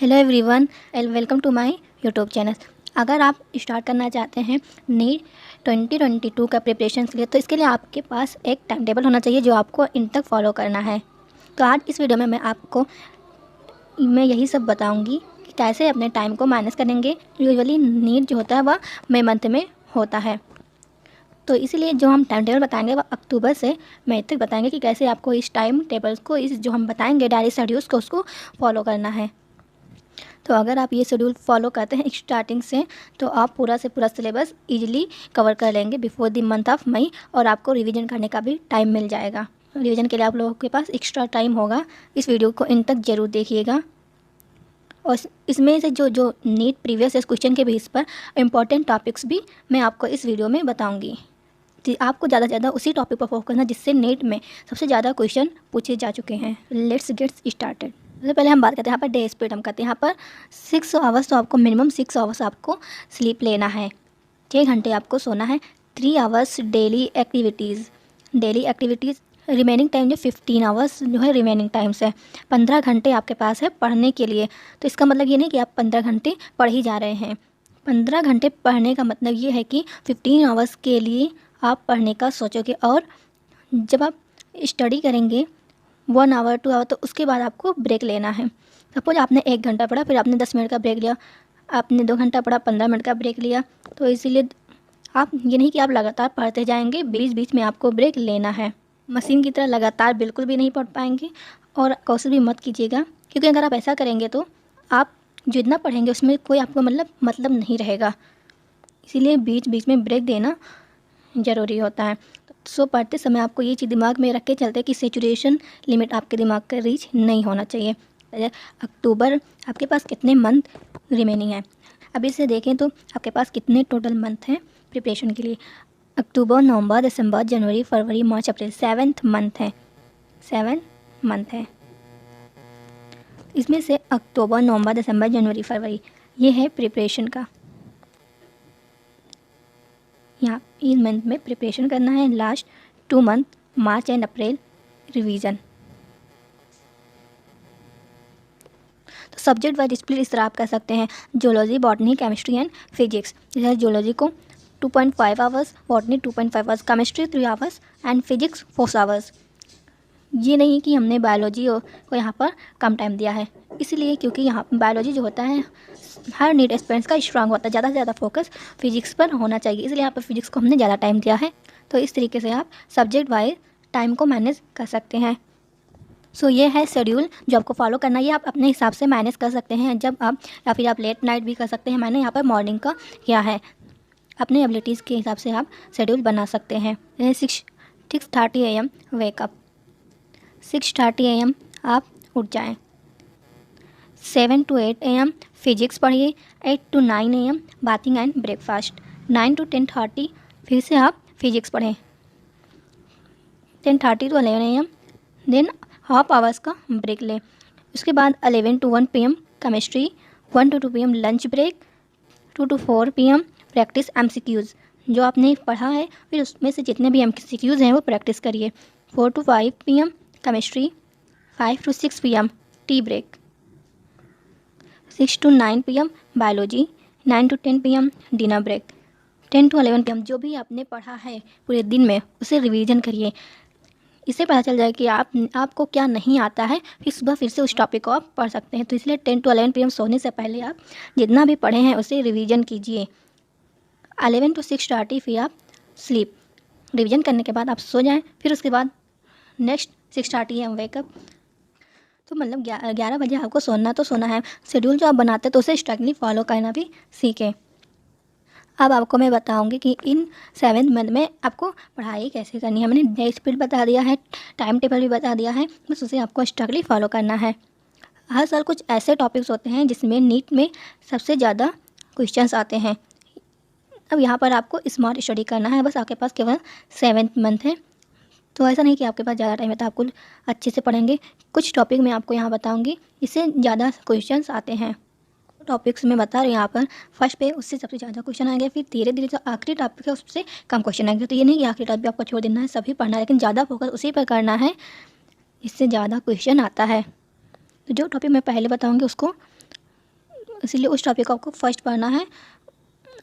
Hello everyone and welcome to my YouTube channel. अगर आप start करना चाहते हैं नीट 2022 का प्रिपरेशन के लिए, तो इसके लिए आपके पास एक टाइम टेबल होना चाहिए जो आपको इन तक फॉलो करना है। तो आज इस वीडियो में मैं यही सब बताऊंगी कि कैसे अपने टाइम को मैनेज करेंगे। यूजुअली नीट जो होता है वह मई मंथ में होता है, तो इसीलिए जो हम टाइम टेबल बताएंगे वह अक्टूबर से मई तक बताएंगे कि कैसे आपको इस टाइम टेबल को, इस जो हम बताएंगे डायरी शेड्यूल्स को, उसको फॉलो करना है। तो अगर आप ये शेड्यूल फॉलो करते हैं स्टार्टिंग से, तो आप पूरा से पूरा सिलेबस इजीली कवर कर लेंगे before the month of May, और आपको रिवीजन करने का भी टाइम मिल जाएगा। रिवीजन के लिए आप लोगों के पास एक्स्ट्रा टाइम होगा। इस वीडियो को इन तक ज़रूर देखिएगा, और इसमें से जो नीट प्रीवियस क्वेश्चन के बेस पर इम्पॉर्टेंट टॉपिक्स भी मैं आपको इस वीडियो में बताऊँगी। तो आपको ज़्यादा से ज़्यादा उसी टॉपिक पर फोकस करना जिससे नीट में सबसे ज़्यादा क्वेश्चन पूछे जा चुके हैं। Let's get started. सबसे पहले हम बात करते हैं यहाँ पर डे स्पीड। हम करते हैं यहाँ पर 6 आवर्स, तो आपको मिनिमम 6 आवर्स आपको स्लीप लेना है, 6 घंटे आपको सोना है। 3 hours daily activities remaining time जो 15 आवर्स जो है रिमेनिंग टाइम्स है। 15 घंटे आपके पास है पढ़ने के लिए। तो इसका मतलब ये नहीं कि आप 15 घंटे पढ़ ही जा रहे हैं। 15 घंटे पढ़ने का मतलब ये है कि 15 आवर्स के लिए आप पढ़ने का सोचोगे, और जब आप स्टडी करेंगे 1 आवर 2 आवर, तो उसके बाद आपको ब्रेक लेना है। सपोज आपने 1 घंटा पढ़ा, फिर आपने 10 मिनट का ब्रेक लिया, आपने 2 घंटा पढ़ा, 15 मिनट का ब्रेक लिया। तो इसीलिए आप ये नहीं कि आप लगातार पढ़ते जाएंगे, बीच बीच में आपको ब्रेक लेना है। मशीन की तरह लगातार बिल्कुल भी नहीं पढ़ पाएंगे, और कोशिश भी मत कीजिएगा, क्योंकि अगर आप ऐसा करेंगे तो आप जितना पढ़ेंगे उसमें कोई आपको मतलब नहीं रहेगा। इसीलिए बीच बीच में ब्रेक देना ज़रूरी होता है। सो पढ़ते समय आपको ये चीज़ दिमाग में रख के चलते कि सेचुरेशन लिमिट आपके दिमाग का रीच नहीं होना चाहिए। अक्टूबर आपके पास कितने मंथ रिमेनिंग है, अभी से देखें तो आपके पास कितने टोटल मंथ हैं प्रिपरेशन के लिए। अक्टूबर, नवंबर, दिसंबर, जनवरी, फरवरी, मार्च, अप्रैल, 7th मंथ है। 7 मंथ है। इसमें से अक्टूबर, नवंबर, दिसंबर, जनवरी, फरवरी ये है प्रिपरेशन का। यहाँ इस मंथ में प्रिपरेशन करना है। Last 2 month March and April revision. तो सब्जेक्ट वाइज स्प्लिट इस तरह आप कर सकते हैं: zoology, botany, chemistry and physics. जैसे जोलॉजी को 2.5 hours, botany 2.5 hours, chemistry 3 hours and physics 4 hours. ये नहीं कि हमने बायोलॉजी को यहाँ पर कम टाइम दिया है, इसलिए क्योंकि यहाँ बायोलॉजी जो होता है हर नीट एस्पिरेंट्स का स्ट्रांग होता है, ज़्यादा से ज़्यादा फोकस फिजिक्स पर होना चाहिए, इसलिए यहाँ पर फिजिक्स को हमने ज़्यादा टाइम दिया है। तो इस तरीके से आप सब्जेक्ट वाइज टाइम को मैनेज कर सकते हैं। सो ये है शेड्यूल जो आपको फॉलो करना है। ये आप अपने हिसाब से मैनेज कर सकते हैं जब आप, या फिर आप लेट नाइट भी कर सकते हैं। मैंने यहाँ पर मॉर्निंग का किया है। अपने एबिलिटीज़ के हिसाब से आप शेड्यूल बना सकते हैं। 6:30 AM वेकअप, 6:30 AM आप उठ जाएं। 7 to 8 AM फिजिक्स पढ़िए। 8 to 9 AM bathing and breakfast. 9 to 10:30 फिर से आप फिजिक्स पढ़ें। 10:30 to 11 AM then half hours का ब्रेक लें। उसके बाद 11 to 1 PM chemistry, 1 to 2 PM lunch break, 2 to 4 PM practice MCQs। जो आपने पढ़ा है फिर उसमें से जितने भी MCQs हैं वो प्रैक्टिस करिए। 4 to 5 PM chemistry, 5 to 6 PM tea break, 6 to 9 PM biology, 9 to 10 PM dinner break, 10 to 11 PM जो भी आपने पढ़ा है पूरे दिन में उसे रिवीजन करिए। इससे पता चल जाए कि आपको क्या नहीं आता है, फिर सुबह फिर से उस टॉपिक को आप पढ़ सकते हैं। तो इसलिए 10 to 11 PM सोने से पहले आप जितना भी पढ़े हैं उसे रिवीजन कीजिए। 11 to 6:30 फिर आप स्लीप। रिवीजन करने के बाद आप सो जाएं, फिर उसके बाद नेक्स्ट 6:30 AM वेकअप। तो मतलब 11 बजे आपको सोना तो सोना है। शेड्यूल जो आप बनाते हैं तो उसे स्ट्रिक्टली फॉलो करना भी सीखें। अब आपको मैं बताऊंगी कि इन 7th मंथ में आपको पढ़ाई कैसे करनी है। मैंने डे स्पीड बता दिया है, टाइम टेबल भी बता दिया है, बस उसे आपको स्ट्रिक्टली फॉलो करना है। हर साल कुछ ऐसे टॉपिक्स होते हैं जिसमें नीट में सबसे ज़्यादा क्वेश्चंस आते हैं। अब यहाँ पर आपको स्मार्ट स्टडी करना है। बस आपके पास केवल 7th मंथ है, तो ऐसा नहीं कि आपके पास ज़्यादा टाइम है तो आप कुछ अच्छे से पढ़ेंगे। कुछ टॉपिक मैं आपको यहाँ बताऊँगी इससे ज़्यादा क्वेश्चंस आते हैं। टॉपिक्स में बता रही हूँ यहाँ पर, फर्स्ट पे उससे सबसे ज़्यादा क्वेश्चन आएंगे, फिर धीरे धीरे जो आखिरी टॉपिक है उससे कम क्वेश्चन आएंगे। तो ये नहीं कि आखिरी टॉपिक आपको छोड़ देना है, सभी पढ़ना है, लेकिन ज़्यादा फोकस उसी पर करना है, इससे ज़्यादा क्वेश्चन आता है। तो जो टॉपिक मैं पहले बताऊँगी उसको इसीलिए उस टॉपिक को आपको फर्स्ट पढ़ना है,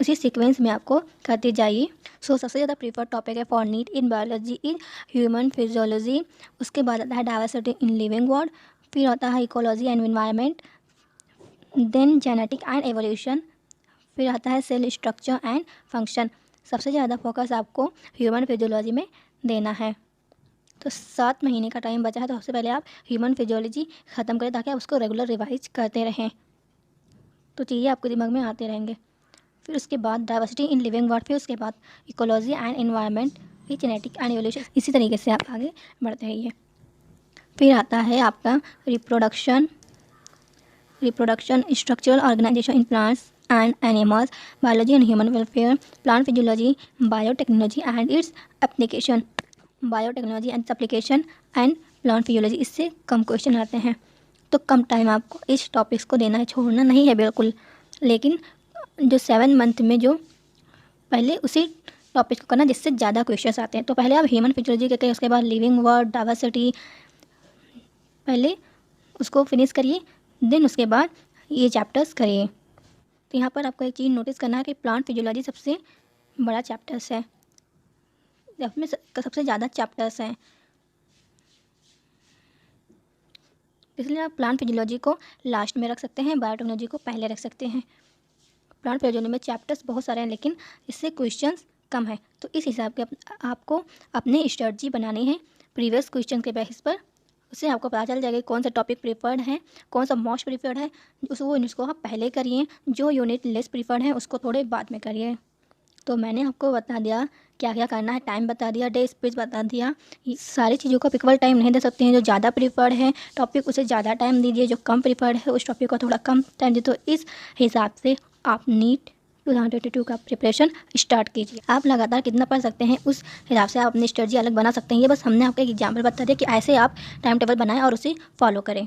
उसी सीक्वेंस में आपको करते जाइए। सबसे ज़्यादा प्रीफर्ड टॉपिक है for NEET in biology in human physiology. उसके बाद आता है डाइवर्सिटी इन लिविंग वर्ल्ड, फिर आता है ecology and environment, then genetic and evolution, फिर आता है सेल स्ट्रक्चर एंड फंक्शन। सबसे ज़्यादा फोकस आपको ह्यूमन फिजियोलॉजी में देना है। तो 7 महीने का टाइम बचा है, तो सबसे पहले आप ह्यूमन फिजियोलॉजी ख़त्म करें ताकि आप उसको रेगुलर रिवाइज करते रहें, तो चीज़ें आपके दिमाग में आते रहेंगे। फिर उसके बाद डाइवर्सिटी इन लिविंग वर्ल्ड, फिर उसके बाद इकोलॉजी एंड एनवायरनमेंट, फिर जेनेटिक एंड एवोल्यूशन। इसी तरीके से आप आगे बढ़ते रहिए। फिर आता है आपका reproduction structural organisation in plants and animals, biology and human welfare, plant physiology, biotechnology and its application, biotechnology and application and plant physiology. इससे कम क्वेश्चन आते हैं, तो कम टाइम आपको इस टॉपिक्स को देना है, छोड़ना नहीं है बिल्कुल। लेकिन जो 7 मंथ में जो पहले उसी टॉपिक को करना जिससे ज़्यादा क्वेश्चंस आते हैं। तो पहले आप ह्यूमन फिजियोलॉजी करते हैं, उसके बाद लिविंग वर्ल्ड, डाइवर्सिटी, पहले उसको फिनिश करिए, देन उसके बाद ये चैप्टर्स करिए। तो यहाँ पर आपको एक चीज़ नोटिस करना है कि प्लांट फिजियोलॉजी सबसे बड़ा चैप्टर्स है, इसमें सबसे ज़्यादा चैप्टर्स हैं, इसलिए आप प्लांट फिजियोलॉजी को लास्ट में रख सकते हैं, बायोटेक्नोलॉजी को पहले रख सकते हैं। प्लांट फिजियोलॉजी में चैप्टर्स बहुत सारे हैं लेकिन इससे क्वेश्चंस कम है, तो इस हिसाब के आपको अपनी स्ट्रेटजी बनानी है प्रीवियस क्वेश्चन के बेसिस पर। उससे आपको पता चल जाएगा कौन सा टॉपिक प्रीफर्ड है, कौन सा मोस्ट प्रीफर्ड है। वो यूनिट्स को आप पहले करिए, जो यूनिट लेस प्रीफर्ड है उसको थोड़े बाद में करिए। तो मैंने आपको बता दिया क्या क्या करना है, टाइम बता दिया, डे स्पेस बता दिया। ये सारी चीज़ों को आप इक्वल टाइम नहीं दे सकते हैं। जो ज़्यादा प्रीफर्ड है टॉपिक उसे ज़्यादा टाइम दीजिए, जो कम प्रीफर्ड है उस टॉपिक को थोड़ा कम टाइम दीजिए। तो इस हिसाब से आप नीट 2022 का प्रिपरेशन स्टार्ट कीजिए। आप लगातार कितना पढ़ सकते हैं उस हिसाब से आप अपनी स्ट्रेटजी अलग बना सकते हैं। ये बस हमने आपको एक एग्जाम्पल बता दिया कि ऐसे आप टाइम टेबल बनाएं और उसे फॉलो करें।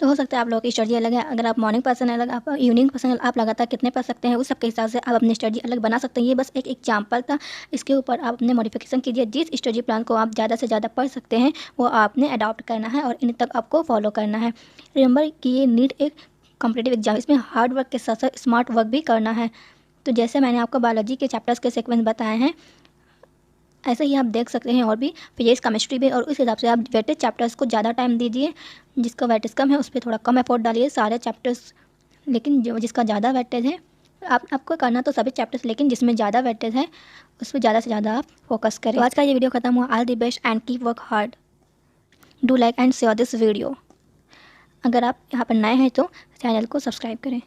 तो हो सकता है आप लोगों की स्ट्रेटजी अलग है, अगर आप मॉर्निंग पर्सन है, अलग आप इवनिंग पर्सन है, आप लगातार कितने पढ़ सकते हैं उस सबके हिसाब से आप अपनी स्ट्रेटजी अलग बना सकते हैं। ये बस एक एग्जाम्पल था, इसके ऊपर आप अपने मॉडिफिकेशन कीजिए। जिस स्ट्रेटजी प्लान को आप ज़्यादा से ज़्यादा पढ़ सकते हैं वो आपने अडॉप्ट करना है और इन तक आपको फॉलो करना है। रिमेंबर कि ये नीट एक कॉम्पिटिटिव एग्जाम, इसमें हार्ड वर्क के साथ साथ स्मार्ट वर्क भी करना है। तो जैसे मैंने आपको बायोलॉजी के चैप्टर्स के सीक्वेंस बताए हैं, ऐसे ही आप देख सकते हैं और भी फिजिक्स, केमिस्ट्री भी, और उस हिसाब से आप वेटेज चैप्टर्स को ज़्यादा टाइम दीजिए। जिसका वेटेज कम है उस पर थोड़ा कम एफर्ट डालिए सारे चैप्टर्स, लेकिन जो जिसका ज़्यादा वेटेज है आपको करना तो सभी चैप्टर्स, लेकिन जिसमें ज़्यादा वेटेज है उस पर ज़्यादा से ज़्यादा आप फोकस करें। तो आज का ये वीडियो खत्म हुआ। All the best and keep work hard. Do like and share this video. अगर आप यहाँ पर नए हैं तो चैनल को सब्सक्राइब करें।